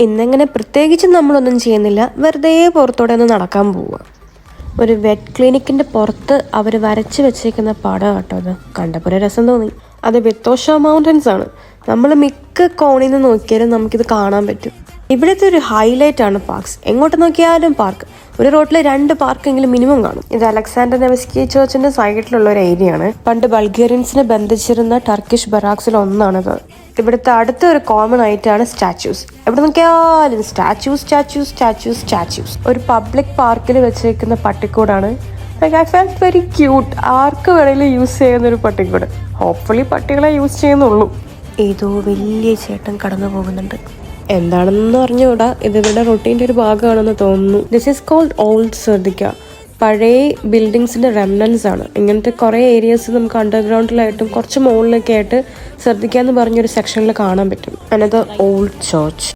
ഇന്നങ്ങനെ പ്രത്യേകിച്ച് നമ്മളൊന്നും ചെയ്യുന്നില്ല, വെറുതെ പുറത്തോടെ ഒന്ന് നടക്കാൻ പോവുക. ഒരു വെറ്റ് ക്ലിനിക്കിൻ്റെ പുറത്ത് അവർ വരച്ച് വെച്ചേക്കുന്ന പടം കേട്ടോ. അത് കണ്ടപ്പോൾ ഒരു രസം തോന്നി. അത് വിത്തോഷ മൗണ്ടൻസ് ആണ്. നമ്മൾ മിക്ക കോണിൽ നിന്ന് നോക്കിയാലും നമുക്കിത് കാണാൻ പറ്റും. ഇവിടുത്തെ ഒരു ഹൈലൈറ്റ് ആണ് പാർക്സ്. എങ്ങോട്ട് നോക്കിയാലും പാർക്ക്. ഒരു റോഡിൽ 2 പാർക്കെങ്കിലും മിനിമം കാണും. ഇത് അലക്സാണ്ടർ നെവസ്കി ചർച്ചിന്റെ സൈഡിലുള്ള ഒരു ഏരിയ ആണ്. പണ്ട് ബൾഗേറിയൻസിനെ ബന്ധിച്ചിരുന്ന ടർക്കിഷ് ബറാക്സിൽ ഒന്നാണിത്. ഇവിടുത്തെ അടുത്ത ഒരു കോമൺ ആയിട്ടാണ് സ്റ്റാച്യൂസ്. എവിടെ നോക്കിയാലും സ്റ്റാച്യൂസ്. ഒരു പബ്ലിക് പാർക്കിൽ വെച്ചേക്കുന്ന പട്ടിക്കൂടാണ്. I felt very cute. ആർക്ക് വേണമെങ്കിലും യൂസ് ചെയ്യുന്ന ഒരു പട്ടിക്കൂട്. ഹോപ്പ്ഫുള്ളി പട്ടികളെ യൂസ് ചെയ്യുന്നുള്ളൂ. ഏതോ വലിയ ചേട്ടൻ കടന്നു പോകുന്നുണ്ട്. എന്താണെന്ന് അറിഞ്ഞുകൂടാ. ഇത് ഇവരുടെ റൊട്ടീൻ്റെ ഒരു ഭാഗമാണെന്ന് തോന്നുന്നു. This is called old Serdica. പഴയ ബിൽഡിങ്സിൻ്റെ റെമനൻസ് ആണ്. ഇങ്ങനത്തെ കുറേ ഏരിയസ് നമുക്ക് അണ്ടർഗ്രൗണ്ടിലായിട്ടും കുറച്ച് മുകളിലൊക്കെ ആയിട്ട് സർദിക്ക എന്ന് പറഞ്ഞൊരു സെക്ഷനിൽ കാണാൻ പറ്റും. Another old church.